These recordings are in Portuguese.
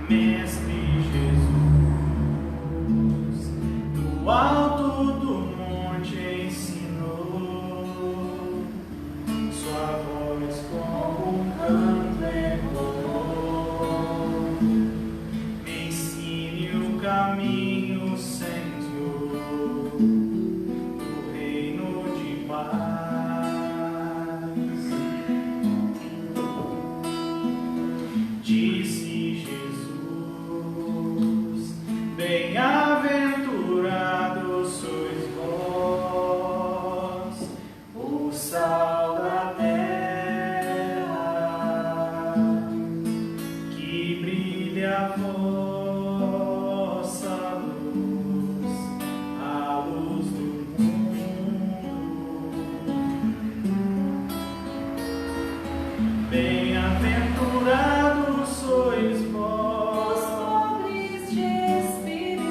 Mestre Jesus, do alto do monte ensinou, sua voz como um canto ecoou. Me ensine o caminho, Senhor, do reino de paz. Disse Jesus, bem-aventurados sois vós, o sal da terra, que brilha a vossa luz, a luz do mundo. Bem-aventurados sois vós, os pobres de espírito.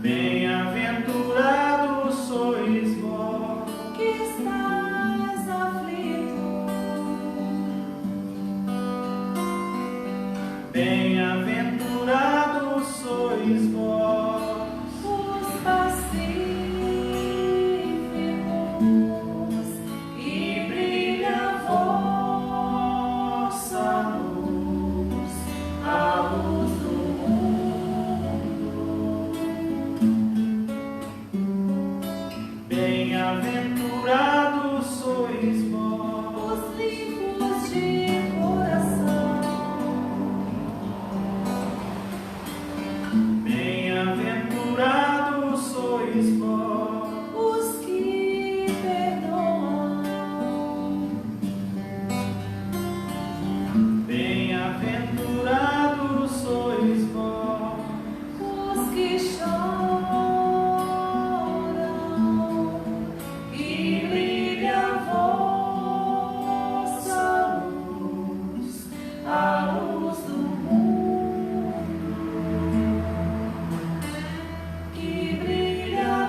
Bem-aventurados sois vós, Que estás aflito. bem-aventurados sois vós, Os pacíficos, que brilha a vossa luz, a luz do mundo. bem-aventurados sois vós, Os limpos de coração, bem-aventurados sois vós, os que perdoam. bem-aventurados sois vós, Os que choram, que brilha a vossa luz, a luz do mundo, que brilha a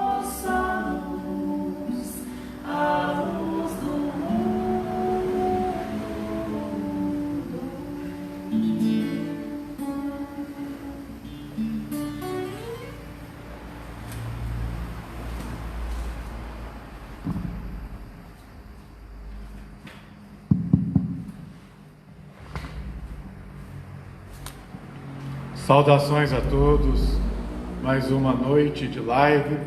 vossa luz, a luz do mundo. Saudações a todos, mais uma noite de live,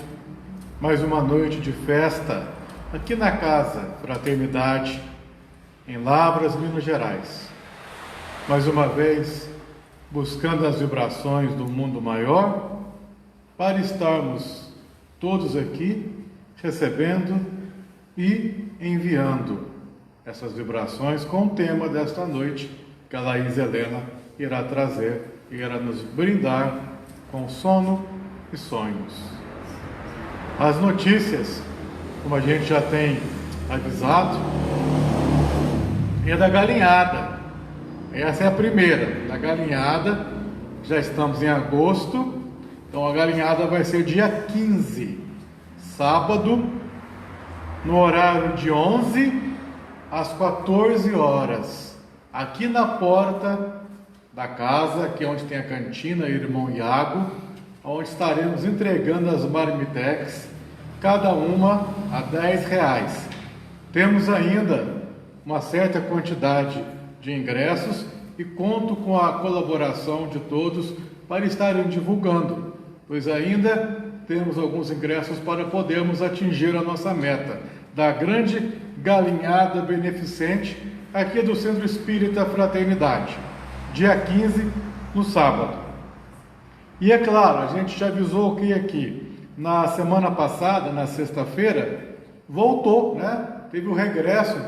mais uma noite de festa aqui na Casa Fraternidade, em Lavras, Minas Gerais. Mais uma vez, buscando as vibrações do mundo maior, para estarmos todos aqui recebendo e enviando essas vibrações com o tema desta noite, que a Laís Helena irá trazer e irá nos brindar com sono e sonhos. As notícias, como a gente já tem avisado, é da galinhada. Essa é a primeira, da galinhada. Já estamos em agosto, então a galinhada vai ser dia 15, sábado, no horário de 11 às 14 horas, aqui na porta da casa, que é onde tem a cantina Irmão Iago, onde estaremos entregando as marmitex, cada uma a R$10. Temos ainda uma certa quantidade de ingressos e conto com a colaboração de todos para estarem divulgando, pois ainda temos alguns ingressos para podermos atingir a nossa meta da grande galinhada beneficente aqui do Centro Espírita Fraternidade, dia 15, no sábado. E é claro, a gente já avisou que aqui na semana passada, na sexta-feira, voltou, né? Teve o regresso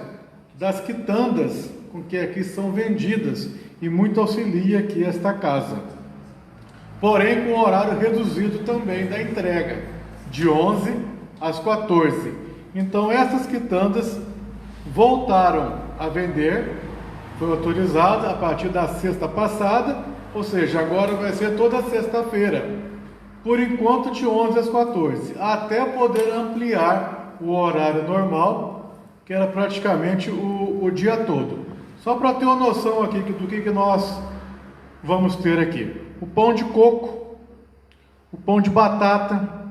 das quitandas com que aqui são vendidas e muito auxilia aqui esta casa. Porém, com horário reduzido também da entrega, de 11 às 14. Então, essas quitandas voltaram a vender, foi autorizada a partir da sexta passada, ou seja, agora vai ser toda sexta-feira, por enquanto de 11 às 14, até poder ampliar o horário normal, que era praticamente o dia todo. Só para ter uma noção aqui do que nós vamos ter aqui: o pão de coco, o pão de batata,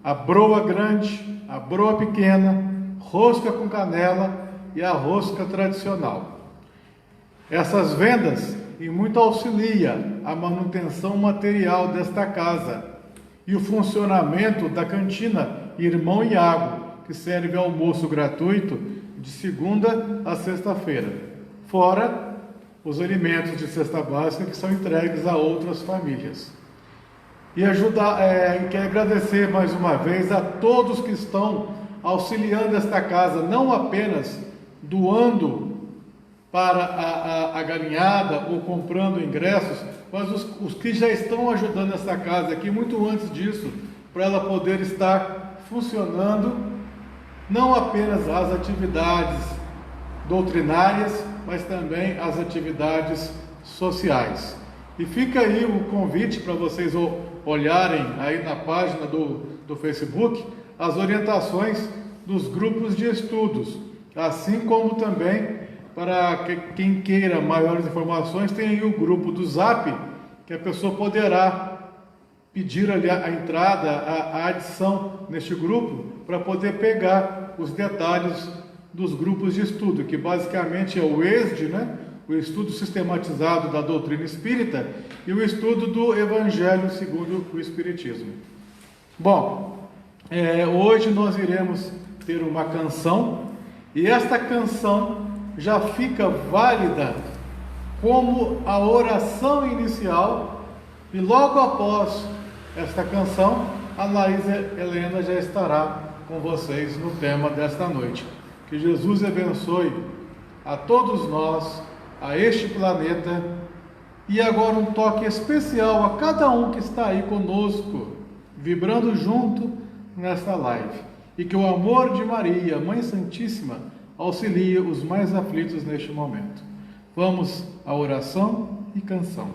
a broa grande, a broa pequena, rosca com canela e a rosca tradicional. Essas vendas e muito auxilia a manutenção material desta casa e o funcionamento da cantina Irmão Iago, que serve almoço gratuito de segunda a sexta-feira, fora os alimentos de cesta básica que são entregues a outras famílias. E quero agradecer mais uma vez a todos que estão auxiliando esta casa, não apenas doando para a galinhada ou comprando ingressos, mas os que já estão ajudando essa casa aqui muito antes disso, para ela poder estar funcionando, não apenas as atividades doutrinárias, mas também as atividades sociais. E fica aí o convite para vocês olharem aí na página do Facebook as orientações dos grupos de estudos, assim como também para quem queira maiores informações, tem aí o grupo do Zap, que a pessoa poderá pedir ali a entrada, a adição neste grupo, para poder pegar os detalhes dos grupos de estudo, que basicamente é o ESD, né? O estudo sistematizado da doutrina espírita, e o estudo do Evangelho segundo o Espiritismo. Bom, hoje nós iremos ter uma canção, e esta canção já fica válida como a oração inicial, e logo após esta canção, a Laísa Helena já estará com vocês no tema desta noite. Que Jesus abençoe a todos nós, a este planeta, e agora um toque especial a cada um que está aí conosco, vibrando junto nesta live. E que o amor de Maria, Mãe Santíssima, auxilie os mais aflitos neste momento. Vamos à oração e canção.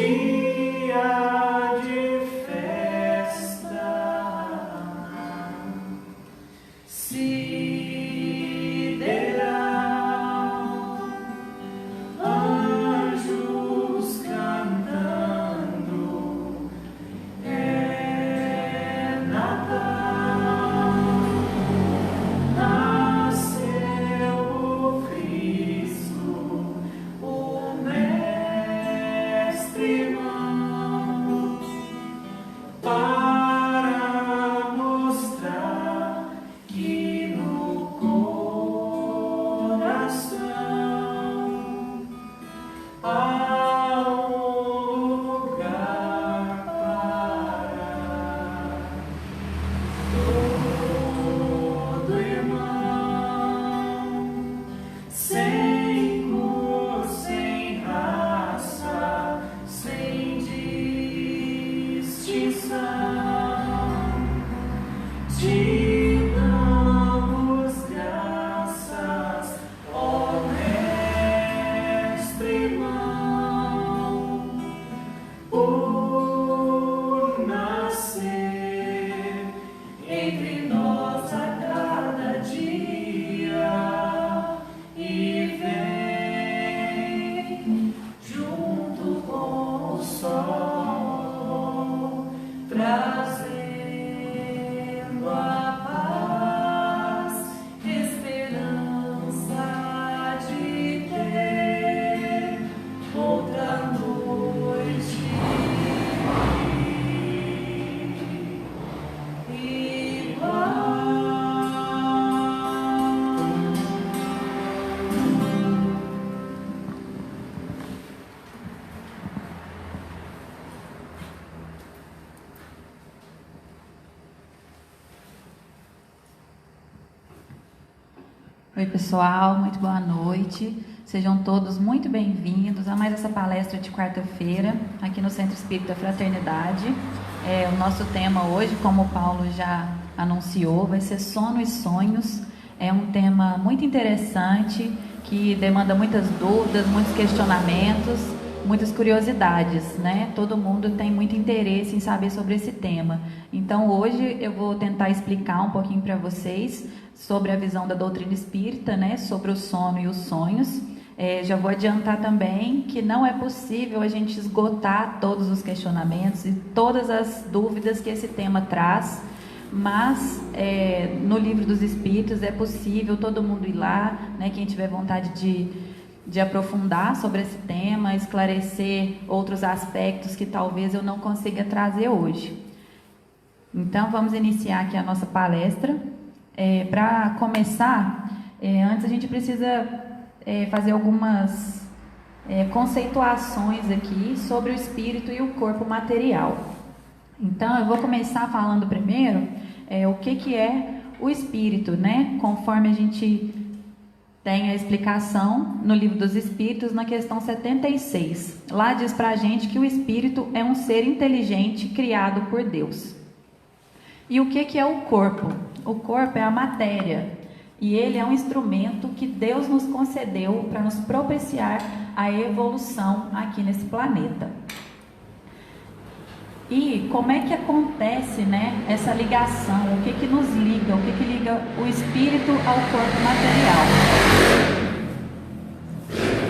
dia de festa, sideral, anjos cantando, é Natal, nasceu o Cristo, o Mestre irmão, para mostrar que no coração há um lugar para todo irmão, sem cor, sem raça, sem distinção. Te damos graças, ó Mestre irmão, por nascer entre nós a cada dia e vem junto com o sol, trazendo a paz, esperança de ter outra noite Oi, pessoal, muito boa noite. Sejam todos muito bem-vindos a mais essa palestra de quarta-feira aqui no Centro Espírita Fraternidade. O nosso tema hoje, como o Paulo já anunciou, vai ser sono e sonhos. É um tema muito interessante que demanda muitas dúvidas, muitos questionamentos, muitas curiosidades, né? Todo mundo tem muito interesse em saber sobre esse tema. Então, hoje eu vou tentar explicar um pouquinho para vocês sobre a visão da doutrina espírita, né? Sobre o sono e os sonhos. Já vou adiantar também que não é possível a gente esgotar todos os questionamentos e todas as dúvidas que esse tema traz, mas no Livro dos Espíritos é possível todo mundo ir lá, né? Quem tiver vontade de aprofundar sobre esse tema, esclarecer outros aspectos que talvez eu não consiga trazer hoje. Então, vamos iniciar aqui a nossa palestra. Para começar, antes a gente precisa fazer algumas conceituações aqui sobre o espírito e o corpo material. Então, eu vou começar falando primeiro o que é o espírito, né? Conforme a gente tem a explicação no Livro dos Espíritos, na questão 76. Lá diz pra gente que o espírito é um ser inteligente criado por Deus. E o que é o corpo? O corpo é a matéria, e ele é um instrumento que Deus nos concedeu para nos propiciar a evolução aqui nesse planeta. E como é que acontece, né, essa ligação? O que nos liga? O que liga o espírito ao corpo material?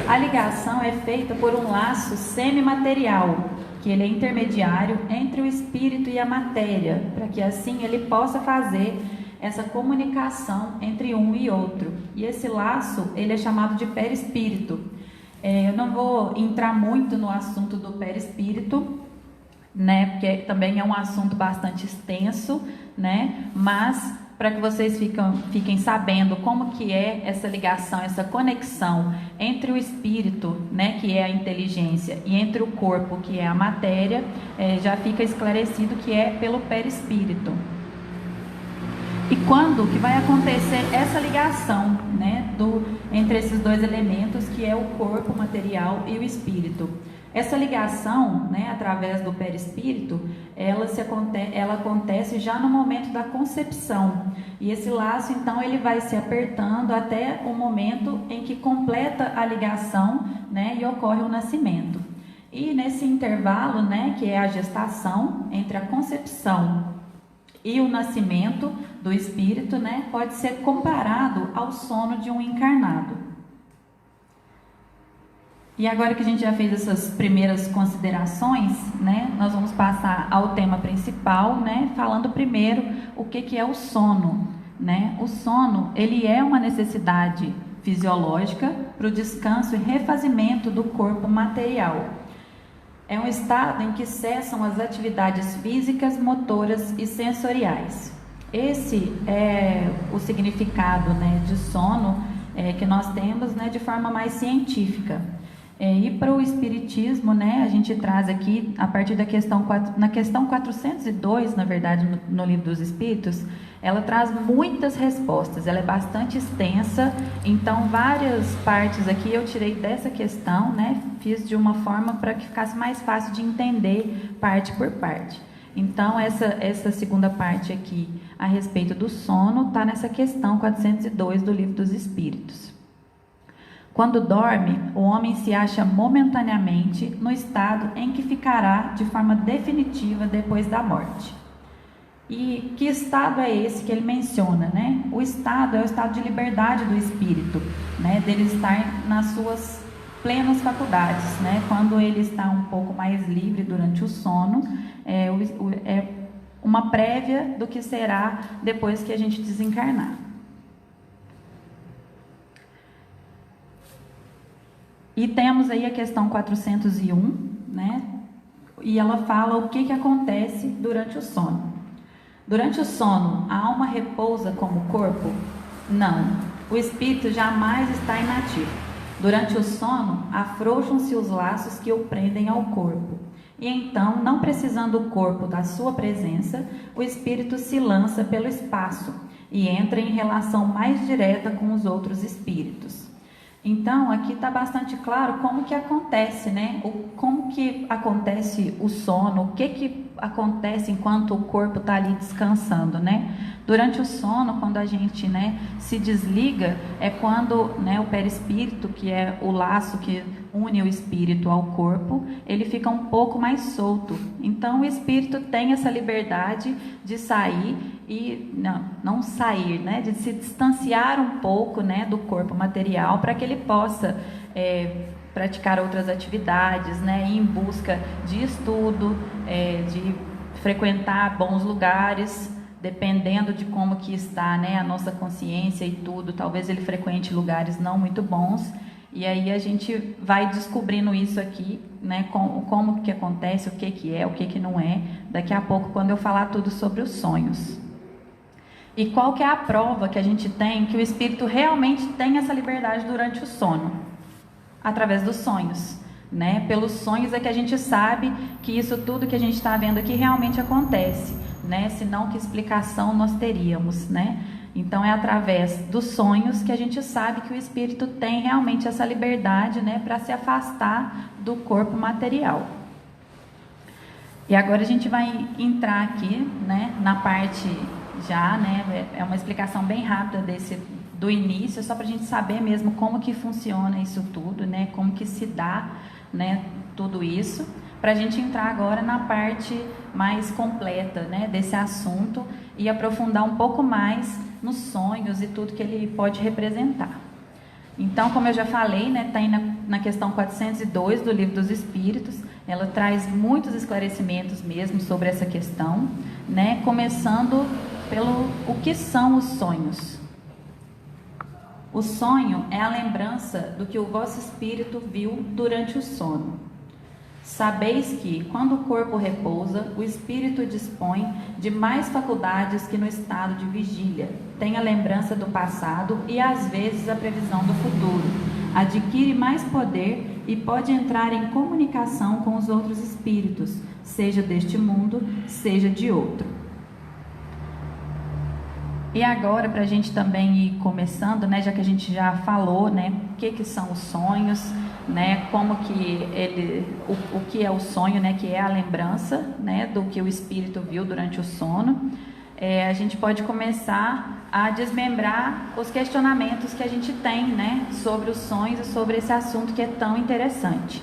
A ligação é feita por um laço semimaterial, que ele é intermediário entre o espírito e a matéria, para que assim ele possa fazer essa comunicação entre um e outro. E esse laço, ele é chamado de perispírito. Eu não vou entrar muito no assunto do perispírito, né, porque também é um assunto bastante extenso, né, mas para que vocês fiquem sabendo como que é essa ligação, essa conexão entre o espírito, né, que é a inteligência, e entre o corpo, que é a matéria, já fica esclarecido que é pelo perispírito. E quando que vai acontecer essa ligação, né, entre esses dois elementos, que é o corpo material e o espírito? Essa ligação, né, através do perispírito, ela acontece já no momento da concepção. E esse laço, então, ele vai se apertando até o momento em que completa a ligação, né, e ocorre o nascimento. E nesse intervalo, né, que é a gestação, entre a concepção e o nascimento do espírito, né, pode ser comparado ao sono de um encarnado. E agora que a gente já fez essas primeiras considerações, né, nós vamos passar ao tema principal, né, falando primeiro o que é o sono, né? O sono, ele é uma necessidade fisiológica para o descanso e refazimento do corpo material. É um estado em que cessam as atividades físicas, motoras e sensoriais. Esse é o significado, né, de sono que nós temos, né, de forma mais científica. E para o Espiritismo, né, a gente traz aqui, a partir da na questão 402, na verdade, no Livro dos Espíritos, ela traz muitas respostas, ela é bastante extensa, então várias partes aqui eu tirei dessa questão, né, fiz de uma forma para que ficasse mais fácil de entender parte por parte. Então, essa segunda parte aqui, a respeito do sono, está nessa questão 402 do Livro dos Espíritos. Quando dorme, o homem se acha momentaneamente no estado em que ficará de forma definitiva depois da morte. E que estado é esse que ele menciona, né? O estado é o estado de liberdade do espírito, né? Dele estar nas suas plenas faculdades, né? Quando ele está um pouco mais livre durante o sono, é uma prévia do que será depois que a gente desencarnar. E temos aí a questão 401, né? E ela fala o que acontece durante o sono. Durante o sono, a alma repousa como o corpo? Não, o espírito jamais está inativo. Durante o sono, afrouxam-se os laços que o prendem ao corpo. E então, não precisando o corpo da sua presença, o espírito se lança pelo espaço e entra em relação mais direta com os outros espíritos. Então, aqui está bastante claro como que acontece, né? Como que acontece o sono, o que acontece enquanto o corpo está ali descansando, né? Durante o sono, quando a gente, né, se desliga, é quando, né, o perispírito, que é o laço que une o espírito ao corpo, ele fica um pouco mais solto. Então, o espírito tem essa liberdade de sair e não sair, né, de se distanciar um pouco, né, do corpo material para que ele possa praticar outras atividades, né, ir em busca de estudo, de frequentar bons lugares. Dependendo de como que está, né, a nossa consciência e tudo, talvez ele frequente lugares não muito bons, e aí a gente vai descobrindo isso aqui, né, como que acontece, o que é, o que não é, daqui a pouco quando eu falar tudo sobre os sonhos. E qual que é a prova que a gente tem que o espírito realmente tem essa liberdade durante o sono? Através dos sonhos, né? Pelos sonhos é que a gente sabe que isso tudo que a gente está vendo aqui realmente acontece, né? Senão que explicação nós teríamos, né? Então é através dos sonhos que a gente sabe que o espírito tem realmente essa liberdade, né, para se afastar do corpo material. E agora a gente vai entrar aqui, né, na parte já, né, é uma explicação bem rápida do início, só para a gente saber mesmo como que funciona isso tudo, né, como que se dá, né, tudo isso, para a gente entrar agora na parte mais completa, né, desse assunto e aprofundar um pouco mais nos sonhos e tudo que ele pode representar. Então, como eu já falei, né, tá aí na questão 402 do Livro dos Espíritos, ela traz muitos esclarecimentos mesmo sobre essa questão, né, começando pelo o que são os sonhos. O sonho é a lembrança do que o vosso espírito viu durante o sono. Sabeis que, quando o corpo repousa, o espírito dispõe de mais faculdades que no estado de vigília, tem a lembrança do passado e, às vezes, a previsão do futuro, adquire mais poder e pode entrar em comunicação com os outros espíritos, seja deste mundo, seja de outro. E agora, para a gente também ir começando, né, já que a gente já falou, né, o que são os sonhos, né, como que o que é o sonho, né, que é a lembrança, né, do que o espírito viu durante o sono, a gente pode começar a desmembrar os questionamentos que a gente tem, né, sobre os sonhos e sobre esse assunto que é tão interessante.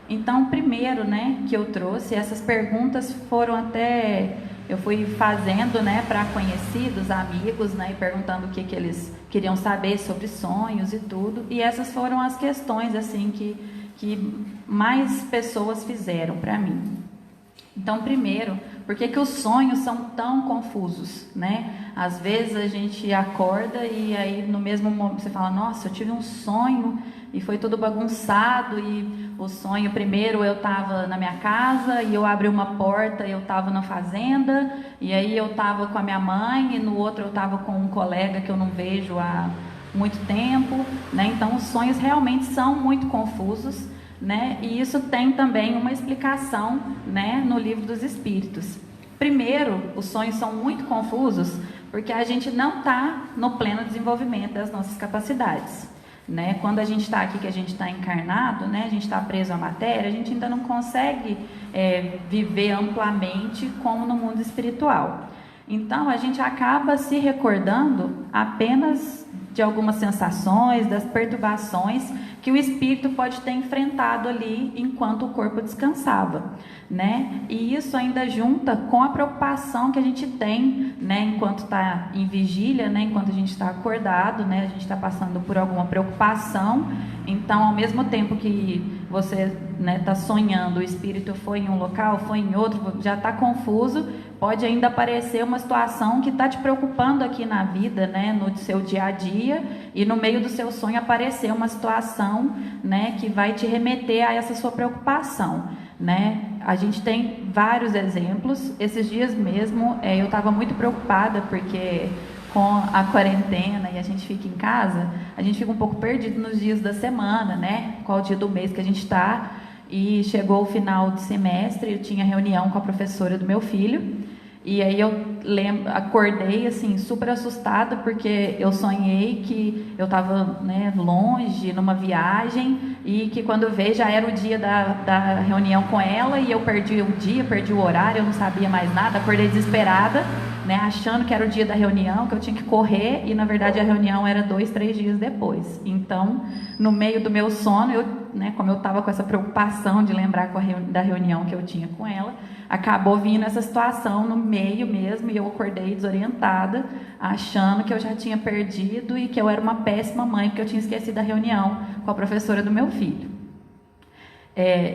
Então, primeiro, né, que eu trouxe, essas perguntas foram até, eu fui fazendo, né, para conhecidos, amigos, né, e perguntando o que eles queriam saber sobre sonhos e tudo, e essas foram as questões, assim, que mais pessoas fizeram para mim. Então, primeiro, por que os sonhos são tão confusos, né? Às vezes a gente acorda e aí no mesmo momento você fala, nossa, eu tive um sonho e foi tudo bagunçado, e o sonho, primeiro eu estava na minha casa e eu abri uma porta e eu estava na fazenda, e aí eu estava com a minha mãe, e no outro eu estava com um colega que eu não vejo há muito tempo, né? Então os sonhos realmente são muito confusos, né? E isso tem também uma explicação, né, no Livro dos Espíritos. Primeiro, os sonhos são muito confusos porque a gente não está no pleno desenvolvimento das nossas capacidades, né? Quando a gente está aqui, que a gente está encarnado, né, a gente está preso à matéria, a gente ainda não consegue viver amplamente como no mundo espiritual. Então, a gente acaba se recordando apenas de algumas sensações, das perturbações que o espírito pode ter enfrentado ali enquanto o corpo descansava, né? E isso ainda junta com a preocupação que a gente tem, né, enquanto está em vigília, né, enquanto a gente está acordado, né, a gente está passando por alguma preocupação. Então, ao mesmo tempo que você, né, está sonhando, o espírito foi em um local, foi em outro, já está confuso, pode ainda aparecer uma situação que está te preocupando aqui na vida, né, no seu dia a dia, e no meio do seu sonho aparecer uma situação, né, que vai te remeter a essa sua preocupação, né? A gente tem vários exemplos. Esses dias mesmo eu estava muito preocupada porque com a quarentena e a gente fica em casa, a gente fica um pouco perdido nos dias da semana, né? Qual dia do mês que a gente está. E chegou o final de semestre, eu tinha reunião com a professora do meu filho, e aí eu acordei assim super assustada porque eu sonhei que eu estava, né, longe, numa viagem, e que quando eu vejo já era o dia da reunião com ela, e eu perdi o dia, perdi o horário, eu não sabia mais nada, acordei desesperada, né, achando que era o dia da reunião, que eu tinha que correr, e na verdade a reunião era 2, 3 dias depois. Então, no meio do meu sono, eu, né, como eu estava com essa preocupação de lembrar da reunião que eu tinha com ela, acabou vindo essa situação no meio mesmo, e eu acordei desorientada, achando que eu já tinha perdido e que eu era uma péssima mãe, porque eu tinha esquecido a reunião com a professora do meu filho.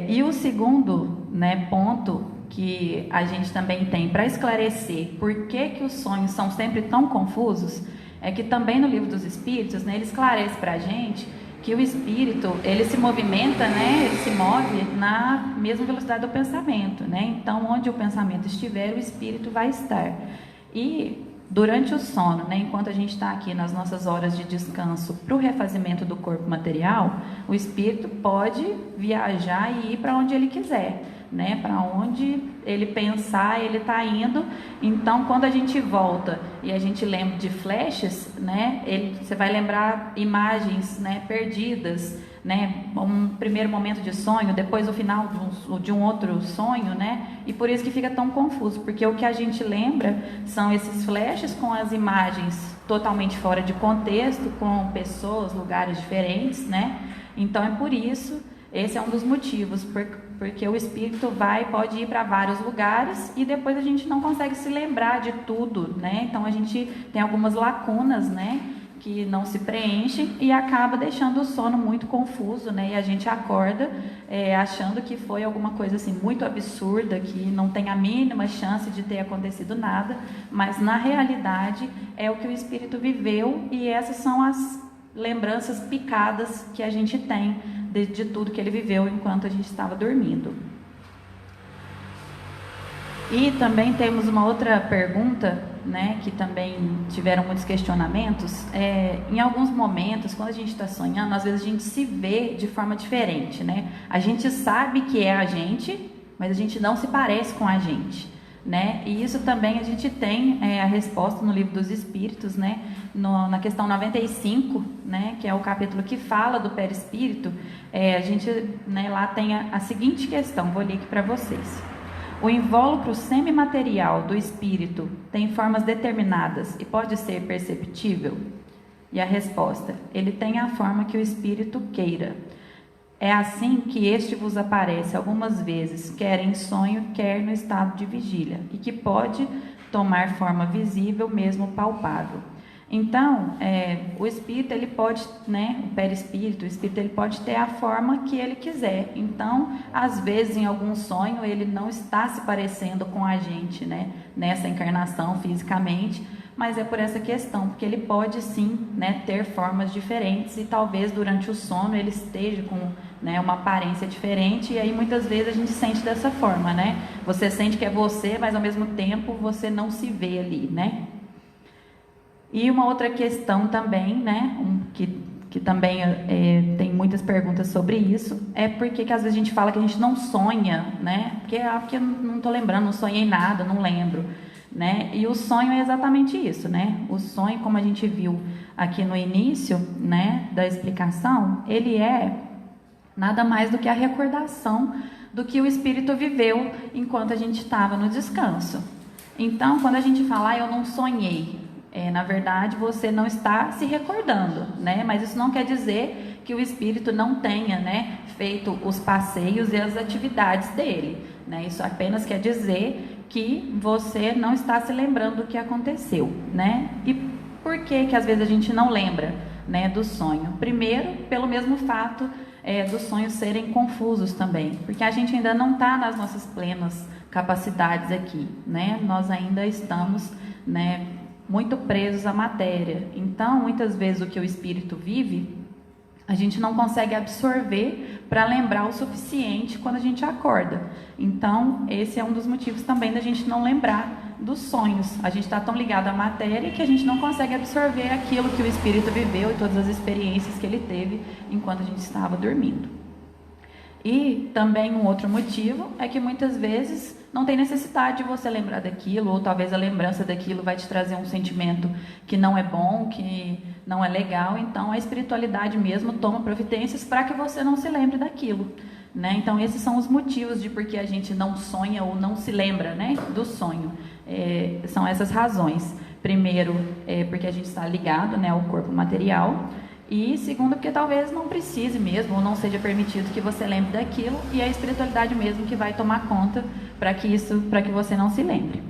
E o segundo, né, ponto que a gente também tem para esclarecer por que os sonhos são sempre tão confusos, é que também no Livro dos Espíritos, né, ele esclarece para a gente que o espírito, ele se movimenta, né, ele se move na mesma velocidade do pensamento, né? Então, onde o pensamento estiver, o espírito vai estar. E durante o sono, né, enquanto a gente está aqui nas nossas horas de descanso para o refazimento do corpo material, o espírito pode viajar e ir para onde ele quiser, né? Para onde ele pensar, ele está indo. Então, quando a gente volta e a gente lembra de flashes, né, você vai lembrar imagens, né, perdidas, né, um primeiro momento de sonho, depois o final de um outro sonho, né, e por isso que fica tão confuso, porque o que a gente lembra são esses flashes com as imagens totalmente fora de contexto, com pessoas, lugares diferentes, né. Então é por isso, esse é um dos motivos, porque o espírito pode ir para vários lugares e depois a gente não consegue se lembrar de tudo, né? Então a gente tem algumas lacunas, né, que não se preenchem e acaba deixando o sono muito confuso, né? E a gente acorda achando que foi alguma coisa assim muito absurda, que não tem a mínima chance de ter acontecido nada, mas na realidade é o que o espírito viveu, e essas são as lembranças picadas que a gente tem de tudo que ele viveu enquanto a gente estava dormindo. E também temos uma outra pergunta, né, que também tiveram muitos questionamentos. Em alguns momentos, quando a gente está sonhando, às vezes a gente se vê de forma diferente, né? A gente sabe que é a gente, mas a gente não se parece com a gente, né? E isso também a gente tem a resposta no Livro dos Espíritos, né? Na questão 95, né, que é o capítulo que fala do perispírito, a gente, né, lá tem a seguinte questão, vou ler aqui para vocês. O invólucro semimaterial do espírito tem formas determinadas e pode ser perceptível? E a resposta, ele tem a forma que o espírito queira. É assim que este vos aparece algumas vezes, quer em sonho, quer no estado de vigília, e que pode tomar forma visível, mesmo palpável. Então, o espírito, ele pode, o perispírito, o espírito, ele pode ter a forma que ele quiser. Então, às vezes, em algum sonho, ele não está se parecendo com a gente, nessa encarnação, fisicamente, mas é por essa questão, porque ele pode, sim, ter formas diferentes, e talvez, durante o sono, ele esteja com uma aparência diferente, e aí, muitas vezes, a gente sente dessa forma, Você sente que é você, mas, ao mesmo tempo, você não se vê ali, E uma outra questão também, que também tem muitas perguntas sobre isso, é porque que às vezes a gente fala que a gente não sonha, Porque eu não estou lembrando, não sonhei nada, não lembro, E o sonho é exatamente isso, O sonho, como a gente viu aqui no início, da explicação, ele é nada mais do que a recordação do que o espírito viveu enquanto a gente estava no descanso. Então, quando a gente fala, eu não sonhei, na verdade, você não está se recordando, Mas isso não quer dizer que o espírito não tenha, feito os passeios e as atividades dele, Isso apenas quer dizer que você não está se lembrando do que aconteceu, E por que às vezes a gente não lembra, do sonho? Primeiro, pelo mesmo fato dos sonhos serem confusos também, porque a gente ainda não está nas nossas plenas capacidades aqui, Nós ainda estamos, muito presos à matéria. Então, muitas vezes o que o espírito vive, a gente não consegue absorver para lembrar o suficiente quando a gente acorda. Então, esse é um dos motivos também da gente não lembrar dos sonhos. A gente está tão ligado à matéria que a gente não consegue absorver aquilo que o espírito viveu e todas as experiências que ele teve enquanto a gente estava dormindo. E também um outro motivo é que muitas vezes não tem necessidade de você lembrar daquilo, ou talvez a lembrança daquilo vai te trazer um sentimento que não é bom, que não é legal. Então a espiritualidade mesmo toma providências para que você não se lembre daquilo, Então esses são os motivos de por que a gente não sonha ou não se lembra, do sonho. São essas razões. Primeiro, porque a gente está ligado, ao corpo material. E segundo, porque talvez não precise mesmo, ou não seja permitido que você lembre daquilo, e é a espiritualidade mesmo que vai tomar conta para que você não se lembre.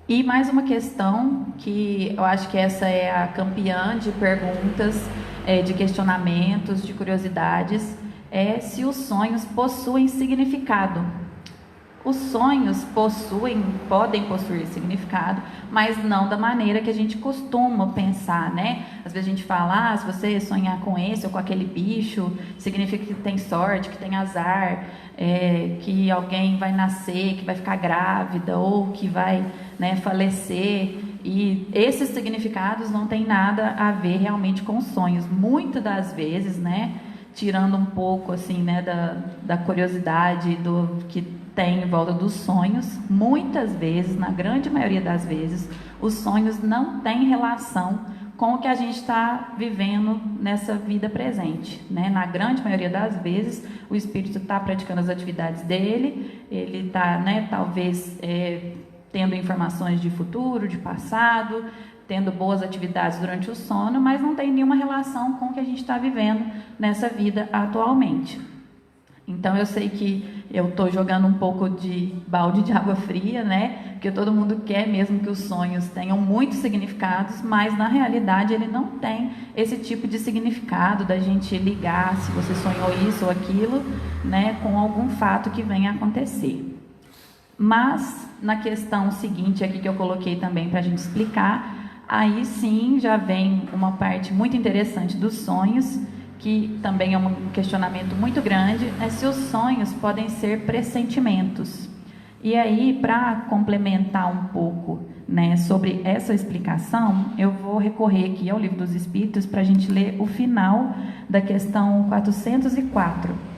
E mais uma questão, que eu acho que essa é a campeã de perguntas, de questionamentos, de curiosidades, é se os sonhos possuem significado. Os sonhos podem possuir significado, mas não da maneira que a gente costuma pensar, Às vezes a gente fala, se você sonhar com esse ou com aquele bicho, significa que tem sorte, que tem azar, que alguém vai nascer, que vai ficar grávida ou que vai, falecer. E esses significados não têm nada a ver realmente com os sonhos. Muitas das vezes, tirando um pouco assim, da curiosidade do que tem em volta dos sonhos, muitas vezes, na grande maioria das vezes, os sonhos não têm relação com o que a gente está vivendo nessa vida presente, Na grande maioria das vezes, o espírito está praticando as atividades dele, ele está, talvez, tendo informações de futuro, de passado, tendo boas atividades durante o sono, mas não tem nenhuma relação com o que a gente está vivendo nessa vida atualmente. Então, eu sei que eu estou jogando um pouco de balde de água fria, Porque todo mundo quer mesmo que os sonhos tenham muitos significados, mas na realidade ele não tem esse tipo de significado da gente ligar se você sonhou isso ou aquilo, com algum fato que venha a acontecer. Mas, na questão seguinte aqui que eu coloquei também para a gente explicar, aí sim já vem uma parte muito interessante dos sonhos, que também é um questionamento muito grande, é se os sonhos podem ser pressentimentos. E aí, para complementar um pouco, sobre essa explicação, eu vou recorrer aqui ao Livro dos Espíritos para a gente ler o final da questão 404.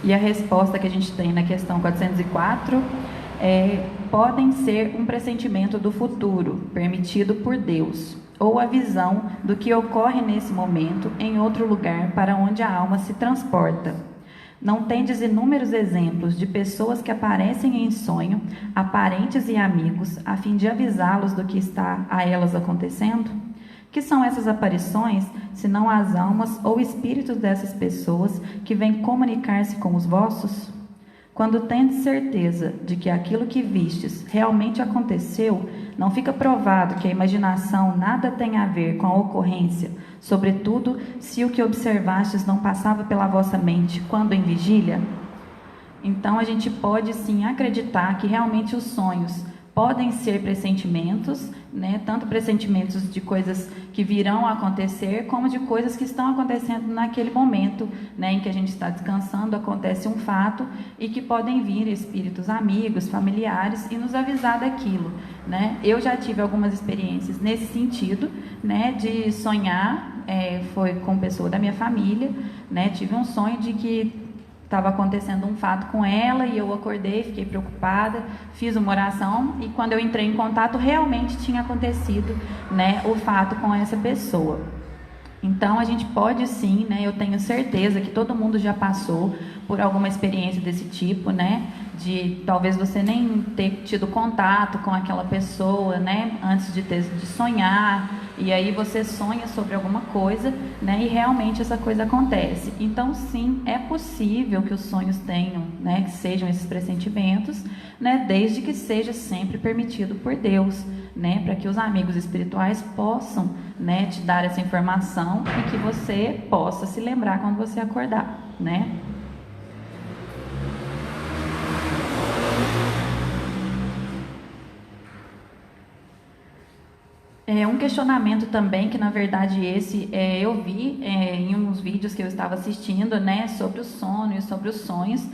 E a resposta que a gente tem na questão 404 podem ser um pressentimento do futuro, permitido por Deus, ou a visão do que ocorre nesse momento em outro lugar para onde a alma se transporta. Não tendes inúmeros exemplos de pessoas que aparecem em sonho a parentes e amigos, a fim de avisá-los do que está a elas acontecendo? Que são essas aparições, senão as almas ou espíritos dessas pessoas que vêm comunicar-se com os vossos? Quando tendes certeza de que aquilo que vistes realmente aconteceu, não fica provado que a imaginação nada tem a ver com a ocorrência, sobretudo se o que observastes não passava pela vossa mente quando em vigília? Então a gente pode sim acreditar que realmente os sonhos podem ser pressentimentos, né? Tanto pressentimentos de coisas que virão a acontecer, como de coisas que estão acontecendo naquele momento, né? Em que a gente está descansando, acontece um fato e que podem vir espíritos amigos, familiares e nos avisar daquilo, né? Eu já tive algumas experiências nesse sentido, né? De sonhar, foi com pessoa da minha família, né? Tive um sonho de que estava acontecendo um fato com ela e eu acordei, fiquei preocupada, fiz uma oração e quando eu entrei em contato realmente tinha acontecido, né, o fato com essa pessoa. Então a gente pode sim, né, eu tenho certeza que todo mundo já passou por alguma experiência desse tipo, né, de talvez você nem ter tido contato com aquela pessoa, né, antes de sonhar, e aí você sonha sobre alguma coisa, né, e realmente essa coisa acontece. Então sim, é possível que os sonhos tenham, né, que sejam esses pressentimentos, né, desde que seja sempre permitido por Deus, né, para que os amigos espirituais possam, né, te dar essa informação e que você possa se lembrar quando você acordar, né? Um questionamento também, que na verdade esse eu vi em uns vídeos que eu estava assistindo, né, sobre o sono e sobre os sonhos,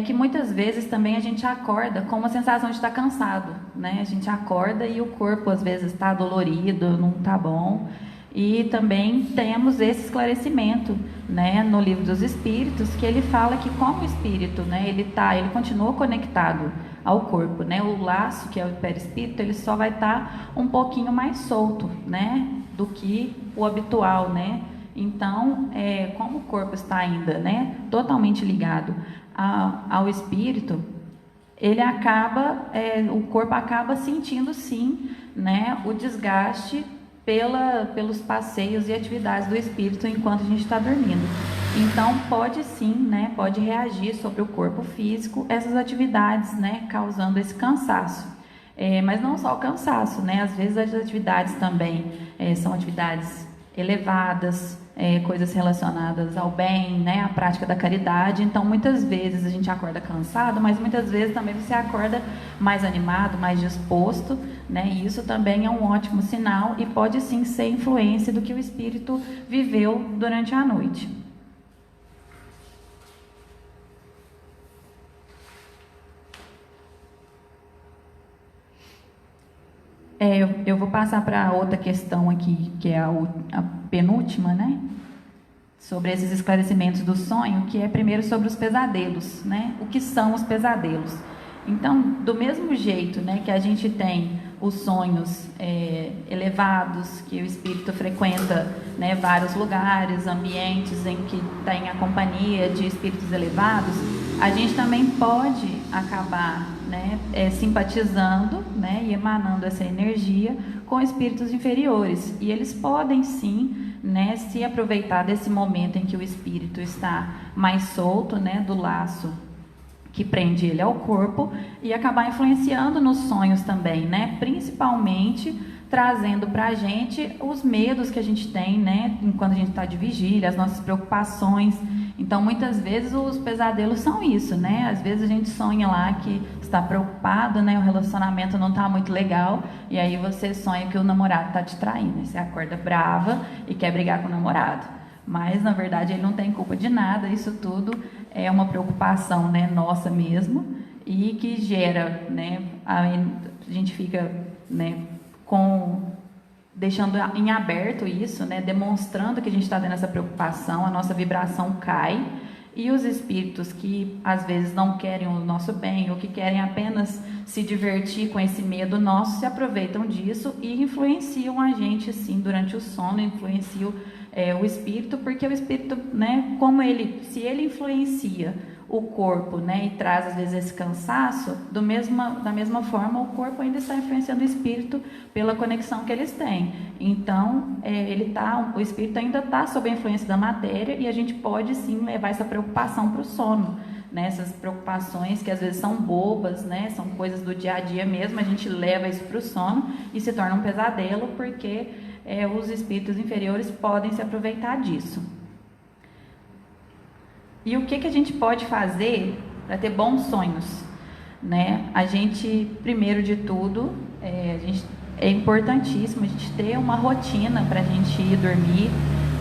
que muitas vezes também a gente acorda com uma sensação de estar cansado, né? A gente acorda e o corpo às vezes está dolorido, não está bom. E também temos esse esclarecimento, né, no Livro dos Espíritos, que ele fala que como o espírito, né, ele continua conectado ao corpo, né, o laço que é o perispírito, ele só vai estar um pouquinho mais solto, né, do que o habitual, né. Então, como o corpo está ainda, né, totalmente ligado ao espírito, ele acaba, o corpo acaba sentindo sim, né, o desgaste pelos passeios e atividades do espírito enquanto a gente está dormindo. Então pode sim, né, pode reagir sobre o corpo físico essas atividades, né, causando esse cansaço. Mas não só o cansaço, né, às vezes as atividades também são atividades elevadas, coisas relacionadas ao bem, né, à prática da caridade. Então muitas vezes a gente acorda cansado, mas muitas vezes também você acorda mais animado, mais disposto, né, e isso também é um ótimo sinal e pode sim ser influência do que o espírito viveu durante a noite. Eu vou passar para outra questão aqui, que é a penúltima, né? Sobre esses esclarecimentos do sonho, que é primeiro sobre os pesadelos, né? O que são os pesadelos? Então, do mesmo jeito, né, que a gente tem os sonhos elevados, que o espírito frequenta, né, vários lugares, ambientes em que tem a companhia de espíritos elevados, a gente também pode acabar, né, simpatizando, né, e emanando essa energia com espíritos inferiores. E eles podem sim, né, se aproveitar desse momento em que o espírito está mais solto, né, do laço que prende ele ao corpo, e acabar influenciando nos sonhos também, né, principalmente trazendo para a gente os medos que a gente tem, né, enquanto a gente está de vigília, as nossas preocupações. Então, muitas vezes os pesadelos são isso, né? Às vezes a gente sonha lá que está preocupado, né? O relacionamento não está muito legal, e aí você sonha que o namorado está te traindo. Você acorda brava e quer brigar com o namorado. Mas, na verdade, ele não tem culpa de nada. Isso tudo é uma preocupação, né, nossa mesmo, e que gera, né? A gente fica, né, deixando em aberto isso, né, demonstrando que a gente está tendo essa preocupação, a nossa vibração cai, E os espíritos que às vezes não querem o nosso bem ou que querem apenas se divertir com esse medo nosso, se aproveitam disso e influenciam a gente sim durante o sono, influenciam o espírito, porque o espírito, né, se ele influencia o corpo, né, e traz às vezes esse cansaço, da mesma forma o corpo ainda está influenciando o espírito pela conexão que eles têm. Então, o espírito ainda está sob a influência da matéria e a gente pode sim levar essa preocupação para o sono, né, essas preocupações que às vezes são bobas, né, são coisas do dia a dia mesmo, a gente leva isso para o sono e se torna um pesadelo porque os espíritos inferiores podem se aproveitar disso. E o que a gente pode fazer para ter bons sonhos, né? A gente, primeiro de tudo, é importantíssimo a gente ter uma rotina para a gente ir dormir,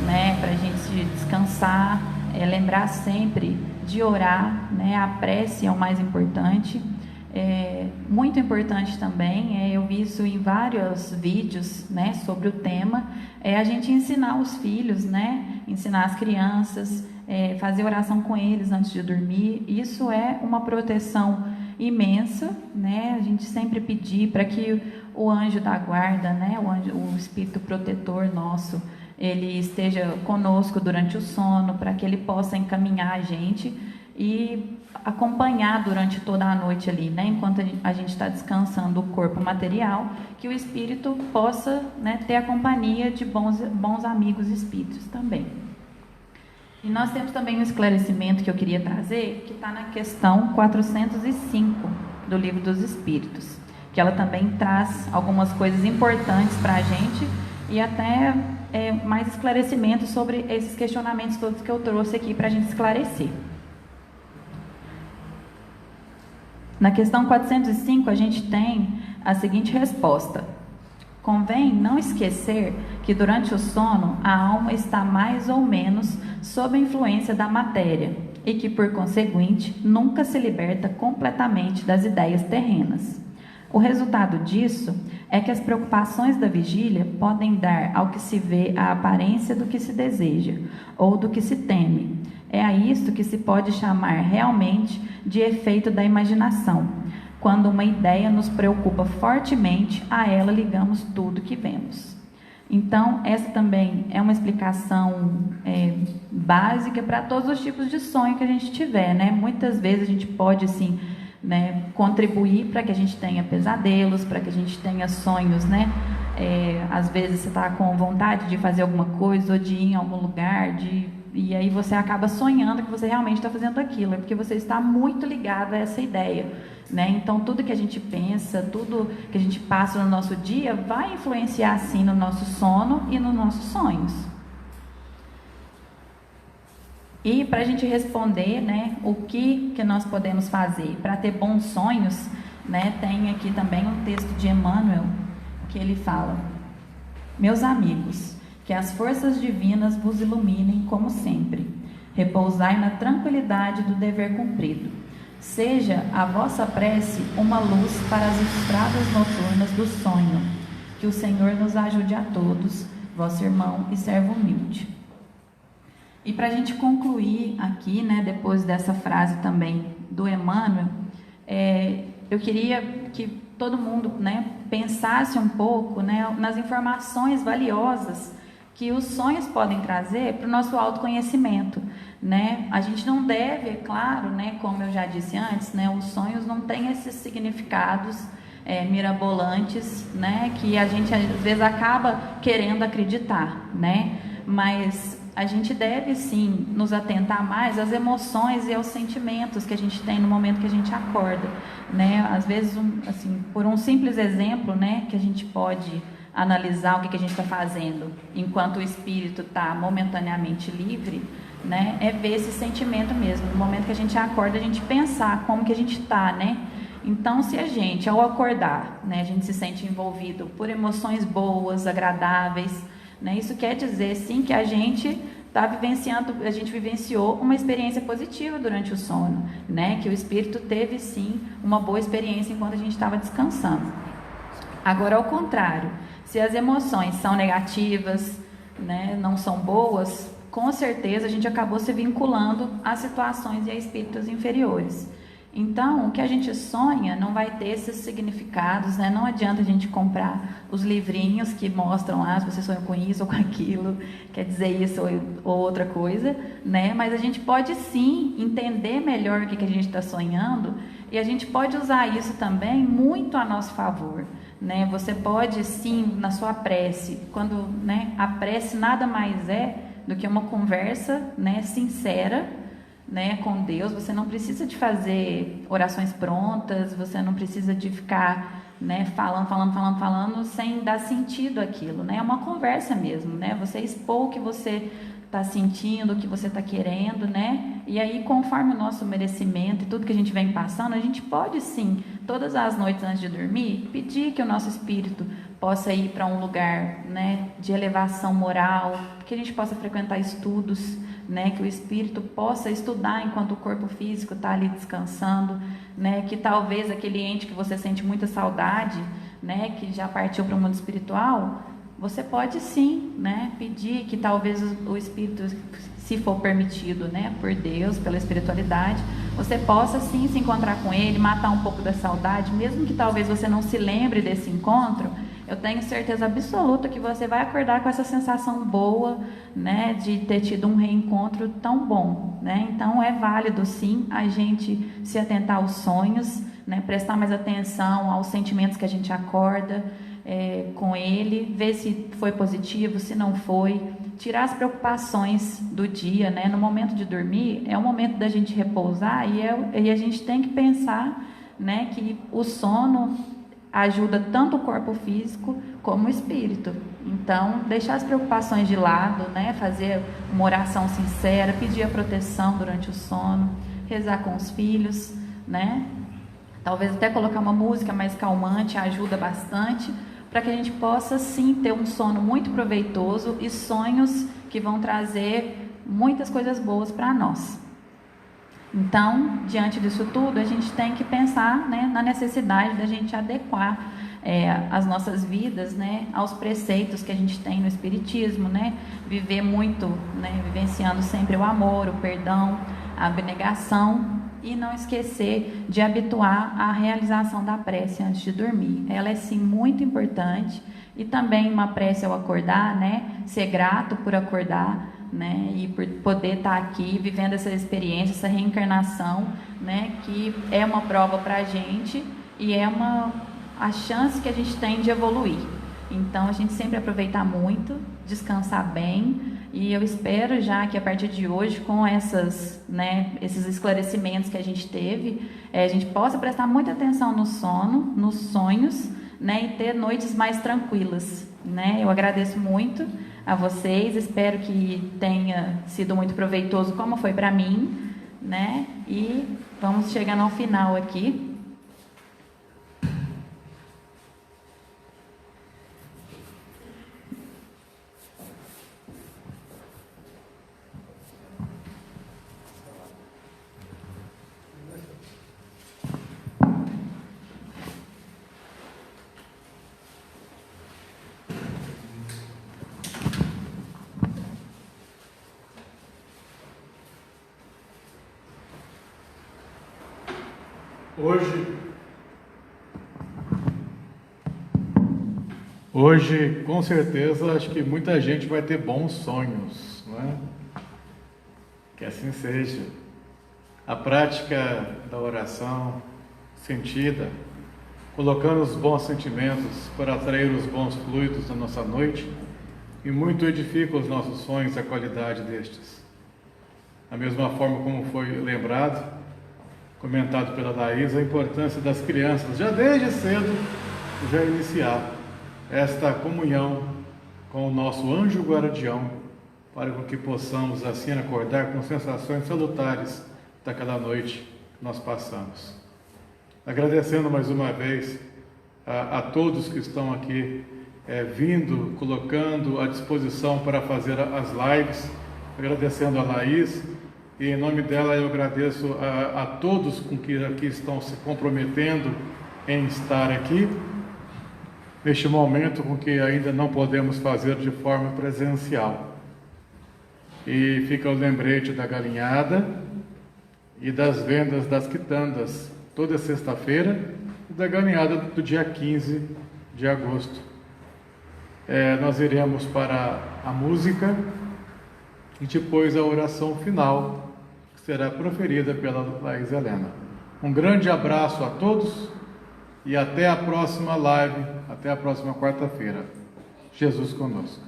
né? Para a gente descansar, lembrar sempre de orar, né? A prece é o mais importante. Muito importante também, eu vi isso em vários vídeos, né, sobre o tema, a gente ensinar os filhos, né? Ensinar as crianças, fazer oração com eles antes de dormir. Isso é uma proteção imensa, né? A gente sempre pedir para que o anjo da guarda, né? O espírito protetor nosso, ele esteja conosco durante o sono, para que ele possa encaminhar a gente e acompanhar durante toda a noite ali, né? Enquanto a gente está descansando o corpo material, que o espírito possa, né, ter a companhia de bons amigos espíritos também. E nós temos também um esclarecimento que eu queria trazer, que está na questão 405 do Livro dos Espíritos, que ela também traz algumas coisas importantes para a gente e até mais esclarecimento sobre esses questionamentos todos que eu trouxe aqui para a gente esclarecer. Na questão 405, a gente tem a seguinte resposta: convém não esquecer que durante o sono a alma está mais ou menos sob a influência da matéria e que, por conseguinte, nunca se liberta completamente das ideias terrenas. O resultado disso é que as preocupações da vigília podem dar ao que se vê a aparência do que se deseja ou do que se teme. É a isto que se pode chamar realmente de efeito da imaginação. Quando uma ideia nos preocupa fortemente, a ela ligamos tudo que vemos. Então, essa também é uma explicação básica para todos os tipos de sonho que a gente tiver, né? Muitas vezes a gente pode, assim, né, contribuir para que a gente tenha pesadelos, para que a gente tenha sonhos, né? Às vezes você está com vontade de fazer alguma coisa ou de ir em algum lugar, e aí você acaba sonhando que você realmente está fazendo aquilo, porque você está muito ligado a essa ideia, né? Então, tudo que a gente pensa, tudo que a gente passa no nosso dia vai influenciar, sim, no nosso sono e nos nossos sonhos. E para a gente responder, né, o que nós podemos fazer para ter bons sonhos, né, tem aqui também um texto de Emmanuel, que ele fala: meus amigos, que as forças divinas vos iluminem como sempre. Repousai na tranquilidade do dever cumprido. Seja a vossa prece uma luz para as estradas noturnas do sonho. Que o Senhor nos ajude a todos, vosso irmão e servo humilde. E para a gente concluir aqui, né, depois dessa frase também do Emmanuel, eu queria que todo mundo, né, pensasse um pouco, né, nas informações valiosas que os sonhos podem trazer para o nosso autoconhecimento, né? A gente não deve, é claro, né, como eu já disse antes, né, os sonhos não têm esses significados mirabolantes, né, que a gente às vezes acaba querendo acreditar, né? Mas a gente deve sim nos atentar mais às emoções e aos sentimentos que a gente tem no momento que a gente acorda, né? Às vezes, assim, por um simples exemplo, né, que a gente pode analisar o que a gente está fazendo enquanto o espírito está momentaneamente livre, né, é ver esse sentimento mesmo. No momento que a gente acorda, a gente pensar como que a gente está, né? Então, se a gente, ao acordar, né, a gente se sente envolvido por emoções boas, agradáveis, né, isso quer dizer, sim, que a gente vivenciou uma experiência positiva durante o sono, né, que o espírito teve, sim, uma boa experiência enquanto a gente estava descansando. Agora, ao contrário, se as emoções são negativas, né, não são boas, com certeza a gente acabou se vinculando a situações e a espíritos inferiores. Então, o que a gente sonha não vai ter esses significados, né? Não adianta a gente comprar os livrinhos que mostram se você sonhou com isso ou com aquilo, quer dizer isso ou outra coisa, né? Mas a gente pode sim entender melhor o que a gente está sonhando e a gente pode usar isso também muito a nosso favor, né? Você pode sim, na sua prece, quando, né, a prece nada mais é do que uma conversa, né, sincera, né, com Deus. Você não precisa de fazer orações prontas, você não precisa de ficar, né, falando sem dar sentido àquilo, né? É uma conversa mesmo, né? Você expor o que você está sentindo, o que você está querendo, né? E aí, conforme o nosso merecimento e tudo que a gente vem passando, a gente pode sim, todas as noites antes de dormir, pedir que o nosso espírito possa ir para um lugar, né, de elevação moral, que a gente possa frequentar estudos, né, que o espírito possa estudar enquanto o corpo físico está ali descansando, né, que talvez aquele ente que você sente muita saudade, né, que já partiu para o mundo espiritual, você pode sim, né, pedir que talvez o espírito, se for permitido, né, por Deus, pela espiritualidade, você possa sim se encontrar com ele, matar um pouco da saudade, mesmo que talvez você não se lembre desse encontro. Eu tenho certeza absoluta que você vai acordar com essa sensação boa, né, de ter tido um reencontro tão bom, né? Então é válido sim a gente se atentar aos sonhos, né, prestar mais atenção aos sentimentos que a gente acorda com ele, ver se foi positivo, se não foi, tirar as preocupações do dia, né? No momento de dormir é o momento da gente repousar e a gente tem que pensar, né, que o sono ajuda tanto o corpo físico como o espírito. Então, deixar as preocupações de lado, né? Fazer uma oração sincera, pedir a proteção durante o sono, rezar com os filhos, né? Talvez até colocar uma música mais calmante ajuda bastante, para que a gente possa sim ter um sono muito proveitoso e sonhos que vão trazer muitas coisas boas para nós. Então, diante disso tudo, a gente tem que pensar, né, na necessidade da gente adequar as nossas vidas, né, aos preceitos que a gente tem no Espiritismo, né, viver muito, né, vivenciando sempre o amor, o perdão, a abnegação e não esquecer de habituar a realização da prece antes de dormir. Ela é sim muito importante e também uma prece ao acordar, né, ser grato por acordar, né, e por poder estar aqui vivendo essa experiência, essa reencarnação, né, que é uma prova para a gente e é a chance que a gente tem de evoluir. Então, a gente sempre aproveitar muito, descansar bem, e eu espero já que a partir de hoje, com né, esses esclarecimentos que a gente teve, a gente possa prestar muita atenção no sono, nos sonhos, né, e ter noites mais tranquilas, né? Eu agradeço muito a vocês, espero que tenha sido muito proveitoso como foi para mim, né? E vamos chegando ao final aqui. Hoje, com certeza, acho que muita gente vai ter bons sonhos, não é? Que assim seja. A prática da oração sentida, colocando os bons sentimentos para atrair os bons fluidos da nossa noite, e muito edifica os nossos sonhos, a qualidade destes. Da mesma forma como foi lembrado, comentado pela Laís, a importância das crianças, já desde cedo, já iniciar esta comunhão com o nosso anjo guardião, para que possamos assim acordar com sensações salutares daquela noite que nós passamos. Agradecendo mais uma vez a todos que estão aqui vindo, colocando à disposição para fazer as lives, agradecendo a Laís, e em nome dela eu agradeço a todos com que aqui estão se comprometendo em estar aqui, neste momento com que ainda não podemos fazer de forma presencial. E fica o lembrete da galinhada e das vendas das quitandas toda sexta-feira e da galinhada do dia 15 de agosto. Nós iremos para a música e depois a oração final, que será proferida pela Laís Helena. Um grande abraço a todos e até a próxima live, até a próxima quarta-feira. Jesus conosco.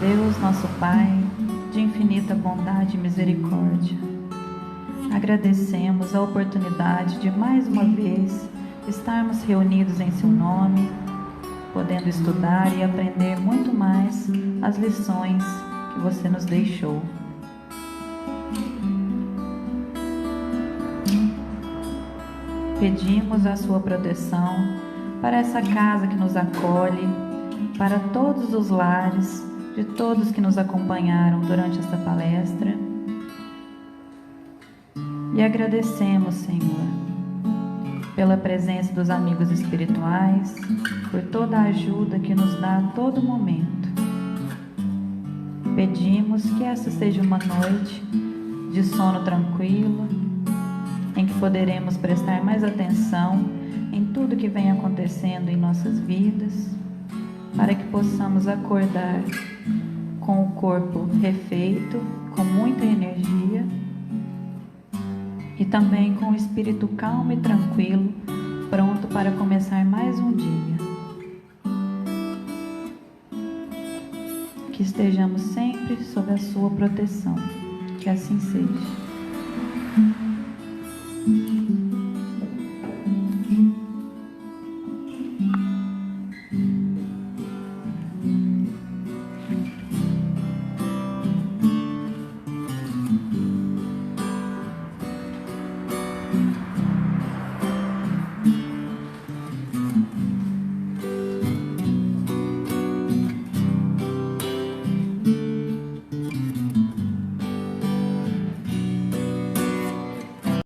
Deus, nosso Pai, de infinita bondade e misericórdia, agradecemos a oportunidade de mais uma vez estarmos reunidos em Seu nome, podendo estudar e aprender muito mais as lições que Você nos deixou. Pedimos a Sua proteção para essa casa que nos acolhe, para todos os lares de todos que nos acompanharam durante esta palestra. E agradecemos, Senhor, pela presença dos amigos espirituais, por toda a ajuda que nos dá a todo momento. Pedimos que esta seja uma noite de sono tranquilo, em que poderemos prestar mais atenção em tudo que vem acontecendo em nossas vidas, para que possamos acordar com o corpo refeito, com muita energia, e também com o espírito calmo e tranquilo pronto para começar mais um dia. Que estejamos sempre sob a sua proteção. Que assim seja.